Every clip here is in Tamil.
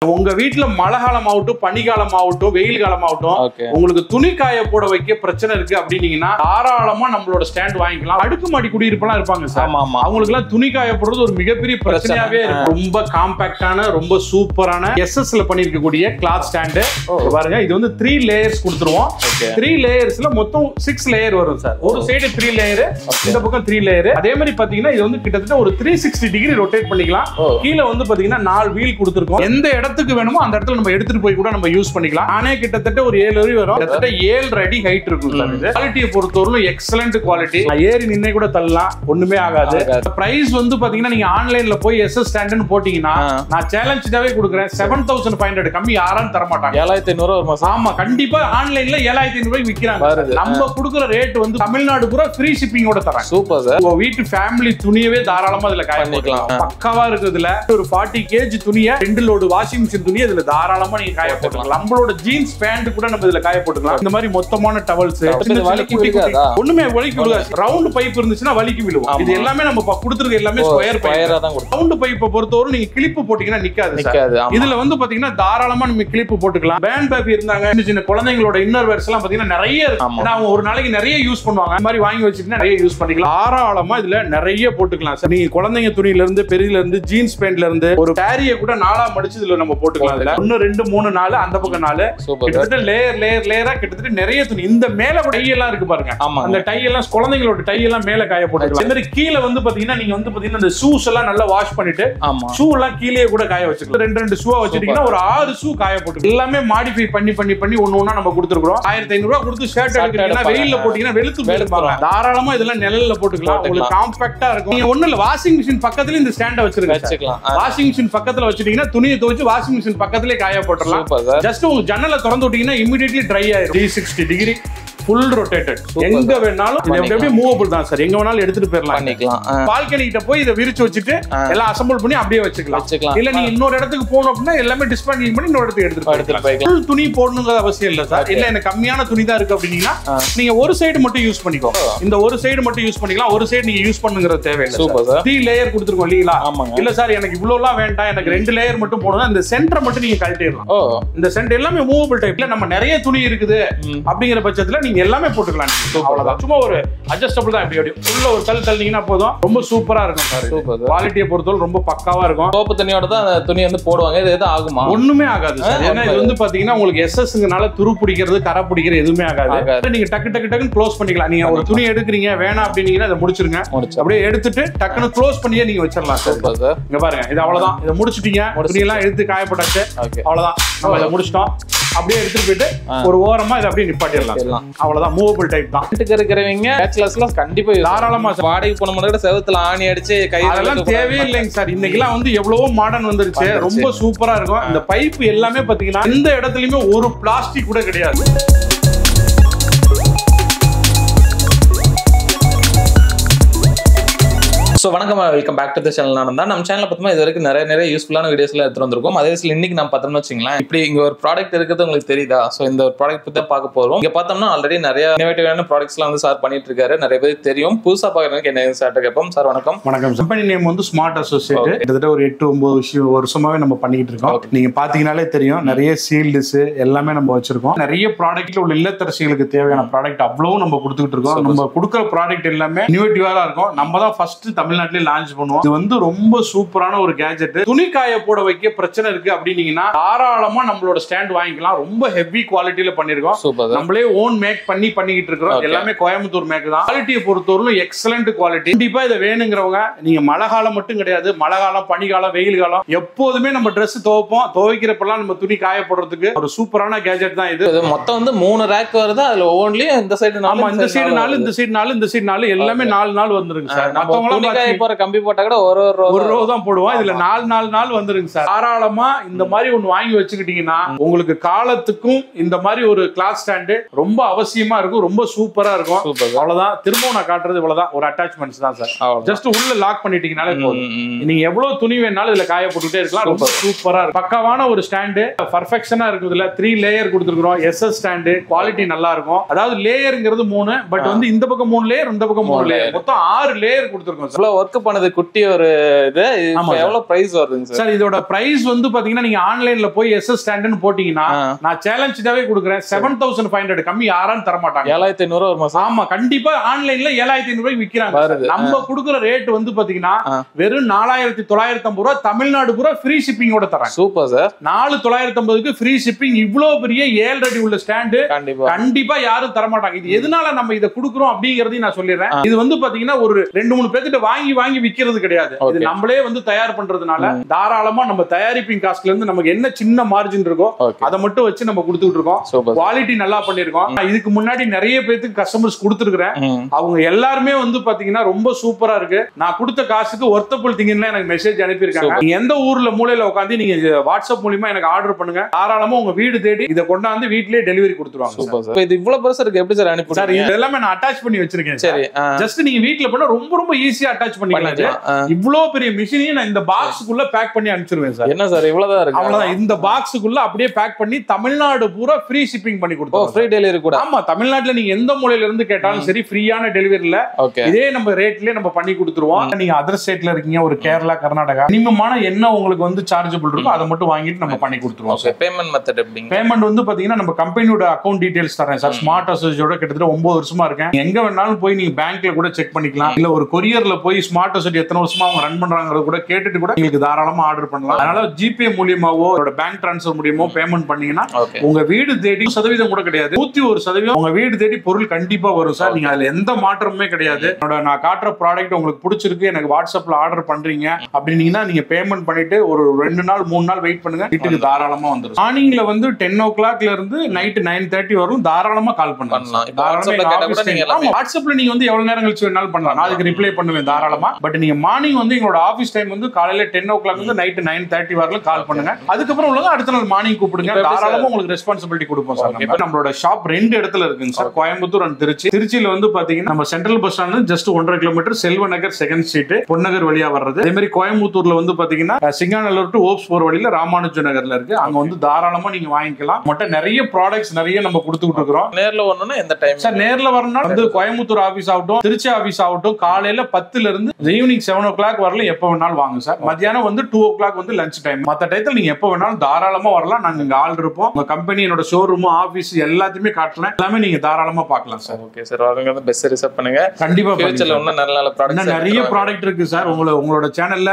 உங்க வீட்டுல மழை காலம் ஆகட்டும், பனிக்காலம் ஆகட்டும், வெயில் காலம் ஆகட்டும், உங்களுக்கு துணி காய போட வைக்க பிரச்சனை இருக்கு அப்படின்னீங்கன்னா தாராளமா நம்மளோட ஸ்டாண்ட் வாங்கிக்கலாம். அடுக்குமாடி குடியிருப்பெல்லாம் இருப்பாங்க சார், அவங்களுக்கு எல்லாம் துணி காய போடுறது ஒரு மிகப்பெரிய பிரச்சனையாவே இருக்கு. ரொம்ப காம்பாக்டான, ரொம்ப சூப்பரான எஸ்எஸ்ல பண்ணிருக்கக்கூடிய கிளாத் ஸ்டாண்டு பாருங்க. இது வந்து 3 லேயர்ஸ் கொடுத்துருவோம். 3 லேயர்ஸ்ல மொத்தம் 6 லேயர் வரும் சார். ஒரு சைடு 3 லேயர், இந்த பக்கம் 3 லேயர். அதே மாதிரி பாத்தீங்கன்னா இது வந்து கிட்டத்தட்ட ஒரு 360 டிகிரி ரொட்டேட் பண்ணிக்கலாம். கீழே வந்து பாத்தீங்கன்னா 4 வீல் கொடுத்துருக்கோம். எந்த இடத்துக்கு வேணுமோ அந்த இடத்துல நம்ம எடுத்துட்டு போய் கூட நம்ம யூஸ் பண்ணிக்கலாம். ஆனே கிட்டத்தட்ட ஒரு 7 அடி வரும். கிட்டத்தட்ட 7 அடி ஹைட் இருக்கும் சார். இது குவாலிட்டியை பொறுத்தவரைக்கும் எக்ஸலண்ட் குவாலிட்டி. ஏறி நின்னே கூட தள்ளலாம், ஒண்ணுமே ஆகாது. பிரைஸ் வந்து பாத்தீங்கன்னா நீங்க ஆன்லைன்ல போய் எஸ்எஸ் ஸ்டாண்ட்னு போட்டீங்கன்னா நான் சேலஞ்சாவே கொடுக்குறேன், 7500 கம்மி யாரும் தர மாட்டாங்க. 7500 வருமா? ஆமா, கண்டிப்பா ஆன்லைன்ல 7500 விக்கிறாங்க. நம்ம கொடுக்குற ரேட் வந்து தமிழ்நாடு பூரா ஃப்ரீ ஷிப்பிங்கோட தராங்க. Super sir. உங்க வீட்டு ஃபேமிலி துணியவே தாராளமா இதுல காய பண்ணிக்கலாம். பக்காவா இருக்குதுல ஒரு 40 kg துணியை 2 லோடு வாஷிங் மிஷின் துணி இதுல தாராளமா நீங்க காய போட்டுக்கலாம். நம்மளோட ஜீன்ஸ் பேண்ட் கூட நம்ம இதுல காய போட்டுக்கலாம். இந்த மாதிரி மொத்தமான டவல்ஸ் ஒண்ணுமே வலிக்கு விழுகாது. ரவுண்ட் பைப் இருந்துச்சுன்னா வலிக்கு விழுவும். இது எல்லாமே நம்ம கொடுத்துருக்கு எல்லாமே ஸ்கொயர் பைப்பா தான். ரவுண்ட் பைப்பை பொறுத்தவரை நீங்க கிளிப்பு போட்டீங்கன்னா நிக்காது. இதுல வந்து பாத்தீங்கன்னா தாராளமா நம்ம கிளிப்பு போட்டுக்கலாம். பேண்ட் பேபி இருந்தாங்க, சின்ன சின்ன குழந்தைங்களோட இன்னர் வேர்ஸ் எல்லாம் பாத்தீங்கன்னா நிறைய இருக்கு. அவங்க ஒரு நாளைக்கு நிறைய யூஸ் பண்ணுவாங்க. அந்த மாதிரி வாங்கி வச்சுட்டு நிறைய யூஸ் பண்ணிக்கலாம். தாராளமா இதுல நிறைய போட்டுக்கலாம் சார். நீங்க குழந்தைங்க துணியில இருந்து, பெரியல இருந்து, ஜீன்ஸ் பேண்ட்ல இருந்து, ஒரு சாரியை கூட 4 மடிச்சு இதுல நம்ம போட்டுக்கலாம். இதுல 1 2 3 4 அந்த பக்கம் 4 கிட்டத்தட்ட லேயர் லேயர் லேயரா கிட்டத்தட்ட நிறைய துணி. இந்த மேல டை எல்லாம் இருக்கு பாருங்க. அந்த டை எல்லாம் குழந்தைங்களோட டை எல்லாம் மேல காய போட்டுக்கலாம். இந்த மாதிரி கீழே வந்து பாத்தீங்கன்னா நீங்க வந்து பாத்தீங்கன்னா இந்த ஷூஸ் எல்லாம் நல்லா வாஷ் பண்ணிட்டு ஷூ எல்லாம் கீழே கூட காய வச்சுக்கலாம். 2 ஷூவா வச்சிட்டீங்கன்னா ஒரு 6 ஷூ காய போட்டு எல்லாமே மாடிஃபை பண்ணி பண்ணி பண்ணி ஒண்ணு நம்ம கொடுத்துருக்கோம். 1500 ரூபாய் கொடுத்து ஷர்ட் எடுக்கிறீங்கன்னா வெயில்ல போட்டீங்கன்னா வெளுத்து போயிருப்பாங்க. தாராளமா இதெல்லாம் நிழல்ல போட்டுக்கலாம். உங்களுக்கு காம்பாக்டா இருக்கும். நீங்க ஒண்ணு இல்ல, வாஷிங் மிஷின் பக்கத்துல இந்த ஸ்டாண்ட வச்சிருக்கீங்க. வாஷிங் மிஷின் பக்கத்துல வச்சிட்டீங்கன்னா துணியை துவைச்சு வாஷிங் மிஷின் பக்கத்திலே காய போட்டுடலாம். ஜஸ்ட் உங்க ஜன்னலை திறந்து விட்டீங்கன்னா இமிடியேட்லி ட்ரை ஆயிடும். 360 டிகிரி ஃபுல் ரொட்டேட்டட். எங்க வேணாலும் அப்படியே மூவபிள் தான் சார். எங்க வேணாலும் எடுத்துட்டு போயிடலாம். பால்கனி கிட்ட போய் இதை விரிச்சு வச்சுட்டு எல்லாம் அசம்பிள் பண்ணி அப்படியே வச்சுக்கலாம். இல்ல நீங்க இன்னொரு இடத்துக்கு போகணும் அப்படின்னா எல்லாமே டிஸ்மேண்டில் பண்ணி இன்னொரு இடத்துக்கு எடுத்துட்டு போய் துணி போடணுங்கிற அவசியம் இல்ல சார். இல்ல எனக்கு கம்மியான துணி தான் இருக்கு அப்படின்னா நீங்க ஒரு சைடு மட்டும் யூஸ் பண்ணிக்கோ. இந்த ஒரு சைடு மட்டும் யூஸ் பண்ணிக்கலாம். ஒரு சைடு நீங்க யூஸ் பண்ணுங்கிறது தேவையில்லை. 3 லேயர் கொடுத்துருக்கோம் இல்லீங்களா? இல்ல சார் எனக்கு இவ்வளவு எல்லாம் வேண்டாம், எனக்கு 2 லேயர் மட்டும் போடணும், இந்த சென்டரை மட்டும் நீங்க கழட்டிடலாம். இந்த சென்டர் எல்லாமே மூவபிள் டைப்ல. நம்ம நிறைய துணி இருக்குது அப்படிங்கிற பட்சத்துல நீங்க எல்லாமே போட்டுக்கலாம். அவ்வளவுதான். சும்மா ஒரு அட்ஜஸ்டபிள் தான். எப்படி உள்ள ஒரு தள்ளினீங்கன்னா போதும். ரொம்ப சூப்பரா இருக்கும் சார். குவாலிட்டியை பொறுத்தவரை ரொம்ப பக்காவா இருக்கும். சோப்பு தண்ணியோட தான் துணி வந்து போடுவாங்க. இது எது ஆகுமா? ஒண்ணுமே ஆகாது சார். ஏன்னா இது வந்து பாத்தீங்கன்னா உங்களுக்கு எஸ்எஸ்ங்கனால துரு பிடிக்கிறது, கரை பிடிக்கிறது எதுவுமே ஆகாது. நீங்க டக்கு டக்கு டக்குன்னு க்ளோஸ் பண்ணிக்கலாம். நீங்க ஒரு துணி எடுக்கிறீங்க வேணாம் அப்படின்னீங்கன்னா இதை முடிச்சிருங்க. அப்படியே எடுத்துட்டு டக்குன்னு க்ளோஸ் பண்ணியே நீங்க வச்சிடலாம் சார். இங்க பாருங்க, இது அவ்வளவுதான். இதை முடிச்சிட்டீங்க. துணி எல்லாம் எடுத்து காயப்பட்டாச்சு. அவ்வளவுதான், நம்ம இதை முடிச்சிட்டோம். அப்படியே எடுத்துட்டு போயிட்டு ஒரு ஓரமா இதை அப்படியே நிப்பாட்டிடலாம். அவ்வளவுதான், மூவபிள் டைப் தான். வீட்டுக்கு இருக்கிறவங்க பேச்சுலர்ஸ்லாம் கண்டிப்பா தாராளமா வாடகைக்கு போன கூட செவத்துல ஆணி அடிச்சு கை அதெல்லாம் தேவையே இல்லைங்க சார். இன்னைக்கெல்லாம் வந்து எவ்வளவோ மாடர்ன் வந்துருச்சு. ரொம்ப சூப்பரா இருக்கும். இந்த பைப் எல்லாமே பாத்தீங்கன்னா எந்த இடத்துலயுமே ஒரு பிளாஸ்டிக் கூட கிடையாது. ஸோ வணக்கம், welcome back to the channel. நான் தான் நம்ம சேனல் பார்த்தோம்னா இது வரைக்கும் நிறைய யூஸ்ஃபுல்லான வீடியோஸ்லாம் எடுத்து வந்திருக்கோம். அதே இன்னைக்கு நம்ம பார்த்தோம்னு வச்சுங்களேன், இப்படி இங்க ஒரு ப்ராடக்ட் இருக்கிறது உங்களுக்கு தெரியுதா? ஸோ இந்த ஒரு ப்ராடக்ட் பற்றி பார்க்க போறோம். இங்க பார்த்தோம்னா ஆல்ரெடி நிறைய இன்னோவேட்டிவான ப்ராடக்ட்ஸ்லாம் வந்து சார் பண்ணிட்டு இருக்காரு. நிறைய பேர் தெரியும். புதுசா பார்க்கறதுக்கு என்ன சார்ட்ட கேட்போம். சார் வணக்கம். வணக்கம். கம்பெனி நேம் வந்து ஸ்மார்ட் அசோசியேட். கிட்டத்தட்ட ஒரு 8-9 வருஷமாவே நம்ம பண்ணிட்டு இருக்கோம். நீங்க பாத்தீங்கன்னாலே தெரியும், நிறைய சீல்ட்ஸ் எல்லாமே நம்ம வச்சிருக்கோம். நிறைய ப்ராடக்ட்ல உள்ள இல்லத்தரசிகளுக்கு தேவையான ப்ராடக்ட் அவ்வளவு நம்ம கொடுத்துட்டு இருக்கோம். நம்ம கொடுக்குற ப்ராடக்ட் எல்லாமே இன்னோவேட்டிவா இருக்கும். நம்ம தான் ஃபர்ஸ்ட் தமிழ்நாட்டிலே லான்ச் பண்ணுவோம். இது வந்து ரொம்ப சூப்பரான ஒரு கேஜெட். துணி காய போட வைக்க பிரச்சனை இருக்கு அப்படின்னீங்கன்னா தாராளமா நம்மளோட ஸ்டாண்ட் வாங்கிக்கலாம். ரொம்ப ஹெவி குவாலிட்டியில பண்ணிருக்கோம். நம்மளே ஓன் மேக் பண்ணிக்கிட்டு இருக்கிறோம். எல்லாமே கோயம்புத்தூர் மேக் தான். குவாலிட்டியை பொறுத்தவரைக்கும் எக்ஸலண்ட் குவாலிட்டி. கண்டிப்பா இதை வேணுங்கிறவங்க, நீங்க மழை காலம் மட்டும் கிடையாது, மழை காலம், பனிக்காலம், வெயில் காலம் எப்போதுமே நம்ம ட்ரெஸ் துவைப்போம். துவைக்கிறப்பெல்லாம் நம்ம துணி காய போடுறதுக்கு ஒரு சூப்பரான கேஜெட் தான் இது. மொத்தம் வந்து 3 ரேக் வருது. அதுல ஒவ்வொன்லி இந்த சைடு 4, இந்த சைடு 4, இந்த சைடு 4, இந்த சைடு 4 எல்லாமே 4 வந்துருங்க சார். மத்தவங்க கம்பி போட்டா கூட ஒரு ரோ தான் போடுவோம். இதுல 4 வந்துருங்க சார். தாராளமா இந்த மாதிரி ஒண்ணு வாங்கி வச்சுக்கிட்டீங்கன்னா உங்களுக்கு காலத்துக்கும் இந்த மாதிரி ஒரு கிளாஸ் ஸ்டாண்டு ரொம்ப அவசியமா இருக்கும். ரொம்ப சூப்பரா இருக்கும். அவ்வளவுதான். திரும்பவும் நான் காட்டுறது இவ்வளவுதான். ஒரு அட்டாச்மெண்ட்ஸ் தான் சார். ஜஸ்ட் உள்ள லாக் பண்ணிட்டீங்கனாலே போதும். நீங்க எவ்வளவு துணி வேணாலும் இதுல காய போட்டுட்டே இருக்கலாம். ரொம்ப சூப்பரா இருக்கும். பக்காவான ஒரு ஸ்டாண்டு, பர்ஃபெக்ஷனா இருக்கும். இதுல 3 லேயர் கொடுத்துருக்கோம். எஸ்எஸ் ஸ்டாண்டு, குவாலிட்டி நல்லா இருக்கும். அதாவது லேயருங்கிறது 3, பட் வந்து இந்த பக்கம் 3 லேயர், இந்த பக்கம் 3 லேயர், மொத்தம் 6 லேயர் கொடுத்துருக்கோம். இவ்வளவு ஒர்க் பண்ணது குட்டி ஒரு இது எவ்வளவு பிரைஸ் வருதுங்க சார்? இதோட பிரைஸ் வந்து பாத்தீங்கன்னா நீங்க ஆன்லைன்ல போய் SS ஸ்டாண்டர்ட்னு போட்டீங்கன்னா நான் சேலஞ்சாவே கொடுக்குறேன் 7500 கம்மி யாரும் தர மாட்டாங்க. 7500 வருமா சார்? ஆமா கண்டிப்பா ஆன்லைன்ல 7500 ரூபாய்க்கு விக்கிறாங்க. நம்ம கொடுக்குற ரேட் வந்து பாத்தீங்கன்னா வெறும் 4950 ரூபாய், தமிழ்நாடு பூரா ஃப்ரீ ஷிப்பிங்கோட தராங்க. Super sir. 4950க்கு ஃப்ரீ ஷிப்பிங். இவ்வளவு பெரிய 7 அடி உள்ள ஸ்டாண்டு கண்டிப்பா யாரும் தர மாட்டாங்க. இது எதனால நம்ம இதை கொடுக்குறோம் அப்படிங்கறதையும் நான் சொல்லிடுறேன். இது வந்து பாத்தீங்கன்னா ஒரு 2-3 பேர்கிட்ட வாங்கி விக்கிறது கிடையாது. இது நம்மளே வந்து தயார் பண்றதுனால தாராளமா நம்ம தயாரிப்பிங் காஸ்ட்ல இருந்து நமக்கு என்ன சின்ன மார்ஜின் இருக்கோ அதை மட்டும் வச்சு நம்ம கொடுத்துட்டு இருக்கோம். குவாலிட்டி நல்லா பண்ணிருக்கோம். இதுக்கு முன்னாடி நிறைய பேருக்கு கஸ்டமர்ஸ் கொடுத்துருக்கேன். அவங்க எல்லாருமே வந்து பாத்தீங்கன்னா ரொம்ப சூப்பரா இருக்கு, நான் கொடுத்த காசுக்கு ஒர்த்தபிள் திங்க்னு எனக்கு மெசேஜ் அனுப்பியிருக்காங்க. நீங்க எந்த ஊர்ல மூலையில உட்காந்து நீங்க வாட்ஸ்அப் மூலமா எனக்கு ஆர்டர் பண்ணுங்க, தாராளமா உங்க வீடு தேடி இதை கொண்டாந்து வீட்லயே டெலிவரி கொடுத்துருவாங்க. இது இவ்வளவு பெருசா இருக்கு, எப்படி சார் அனுப்பி? சார் இது எல்லாமே நான் அட்டாச் பண்ணி வச்சிருக்கேன். சரி, ஜஸ்ட் நீங்க வீட்ல பண்ணா ரொம்ப ஈஸியா அட்டாச் பண்ணிக்கலாம். இவ்வளவு பெரிய மிஷினையும் நான் இந்த பாக்ஸ்க்குள்ள பேக் பண்ணி அனுப்பிச்சிருவேன் சார். என்ன சார் இவ்வளவுதான் இருக்கு? அவ்வளவுதான். இந்த பாக்ஸ்க்குள்ள அப்படியே பேக் பண்ணி தமிழ்நாடு பூரா ஃப்ரீ ஷிப்பிங் பண்ணி கொடுத்தோம். ஃப்ரீ டெலிவரி கூட? ஆமா, தமிழ்நாட்டுல நீங்க எந்த மூலையில இருந்து கேட்டாலும் சரி ஃப்ரீயான டெலிவரியில இதே நம்ம ரேட்லயே நம்ம பண்ணி கொடுத்துருவோம். நீங்க அதர் ஸ்டேட்ல இருக்கீங்க, ஒரு கேரளா, கர்நாடகா, மினிமமான என்ன உங்களுக்கு வந்து சார்ஜபிள் இருக்கோ அதை மட்டும் வாங்கிட்டு நம்ம பண்ணி கொடுத்துருவோம். பேமெண்ட் மெத்தட் எப்படிங்க? பேமெண்ட் வந்து பாத்தீங்கன்னா நம்ம கம்பெனியோட அக்கௌண்ட் டீடைல்ஸ் தரேன் சார். ஸ்மார்ட் அசோசியோட கிட்டத்தட்ட 9 வருஷமா இருக்கேன். எங்க வேணாலும் போய் நீங்க பேங்க்ல கூட செக் பண்ணிக்கலாம். இல்ல ஒரு கொரியர்ல போய் ஸ்மார்ட் அசோசி எத்தனை வருஷமா அவங்க ரன் பண்றாங்க கூட கேட்டுட்டு கூட உங்களுக்கு தாராளமா ஆர்டர் பண்ணலாம். அதனால ஜிபே மூலியமாவோ பேங்க் டிரான்ஸ்ஃபர் மூலியமோ பேமெண்ட் பண்ணீங்கன்னா உங்க வீடு தேடி 100% கூட கிடையாது, 101% உங்க வீடு தேடி பொருள் கண்டிப்பா வரும் சார். நீங்க அதுல எந்த மாற்றமுமே கிடையாது. நான் காட்டுற ப்ராடக்ட் உங்களுக்கு பிடிச்சிருக்கு, எனக்கு வாட்ஸ்அப்ல ஆர்டர் பண்றீங்க அப்படின்னீங்கன்னா நீங்க பேமெண்ட் பண்ணிட்டு ஒரு 2 நாள் 3 நாள் வெயிட் பண்ணுங்க, வீட்டுக்கு தாராளமா வந்துடும். மார்னிங்ல வந்து 10 o'clock இருந்து நைட் 9:30 வரும் தாராளமா கால் பண்ணலாம். வாட்ஸ்அப்ல நீங்க வந்து எவ்வளவு நேரம் கழிச்சு வேணாலும் பண்ணலாம், நான் அதுக்கு ரிப்ளை பண்ணுவேன் தாராளமா. பட் நீங்க மார்னிங் வந்து எங்களோட ஆபீஸ் டைம் வந்து காலையில 10 o'clock இருந்து நைட் 9:30 வரல கால் பண்ணுங்க. அதுக்கப்புறம் உள்ளது அடுத்த நாள் மார்னிங் கூப்பிடுங்க, தாராளமா உங்களுக்கு ரெஸ்பான்சிபிலிட்டி கொடுப்போம் சார். நம்மளோட ஷாப் 2 இடத்துல இருக்குங்க சார், கோயம்புத்தூர் அண்ட் திருச்சி. திருச்சியில வந்து பாத்தீங்கன்னா நம்ம central bus stand just 1.5 kilometre, செல்வ நகர் 2nd ஸ்ட்ரீட் பொன்னகர் வழியா வர்றது. அதே மாதிரி கோயம்புத்தூர்ல வந்து பாத்தீங்கன்னா சிங்காநல்லூர் டு ஓப்ஸ் போற வழியில ராமானுஜ நகர்ல இருக்கு, அங்க வந்து தாராளமா நீங்க வாங்கிக்கலாம். மட்டும் நிறைய ப்ராடக்ட்ஸ் நிறைய நம்ம கொடுத்துட்டு இருக்கிறோம். நேர்ல வரணும்னா எந்த டைம் சார்? நேர்ல வரணும்னா வந்து கோயம்புத்தூர் ஆபீஸ் ஆகட்டும், திருச்சி ஆபீஸ் ஆகட்டும், காலையில 10ல இருந்து ஈவினிங் 7 o'clock வரல எப்ப வேணாலும் வாங்க சார். மத்தியானம் வந்து 2 o'clock வந்து லஞ்ச் டைம். மத்த டைத்துல நீங்க எப்ப வேணாலும் தாராளமா வரலாம். நாங்க இங்க ஆள் இருப்போம். உங்க கம்பெனி, என்னோட ஷோரூம், ஆபீஸ் எல்லாத்தையுமே காட்டலாம். எல்லாமே நீங்க தாராளமா பார்க்கலாம் சார். ஓகே சார், அவங்க பெஸ்ட் ரிசர்வ் பண்ணுங்க. கண்டிப்பா ஃபியூச்சர்ல இன்னும் நல்ல ப்ராடக்ட்ஸ், நிறைய ப்ராடக்ட் இருக்கு சார். உங்களோட சேனல்ல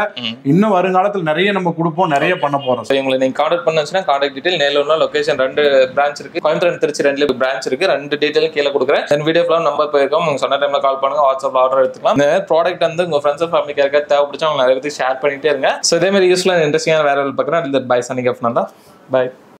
இன்னும் வருங்காலத்துல நிறைய நம்ம கொடுப்போம், நிறைய பண்ண போறோம். உங்களை நீங்க கான்டாக்ட் பண்ணனும்னா கான்டாக்ட் டீடைல் நேர்ல லொகேஷன் 2 பிரான்ச் இருக்கு, கோயம்புத்தூர் திருச்சி 2 பிரான்ச் இருக்கு. 2 டீடைல் கீழ கொடுக்குறேன். இந்த வீடியோ ஃபுல்லா நம்பர் போயிருக்கோம், உங்க சொன்ன டைம்ல கால் பண்ணுங்க, வாட்ஸ்அப்ல ஆர்டர் எடுத்துக்கலாம். இந்த ப்ராடக்ட் வந்து உங்க ஃப்ரெண்ட்ஸ் அண்ட் ஃபேமிலிக்கு யாருக்காவது தேவைப்படுச்சா அவங்க நிறைய பேருக்கு ஷேர் பண்ணிட்டே இருங்க. சோ இதே மாதிரி யூஸ்ஃபுல்லா இன்ட்ரெஸ்டிங்கான வேற பார்க்குறேன். Bye signing off Nanda. By.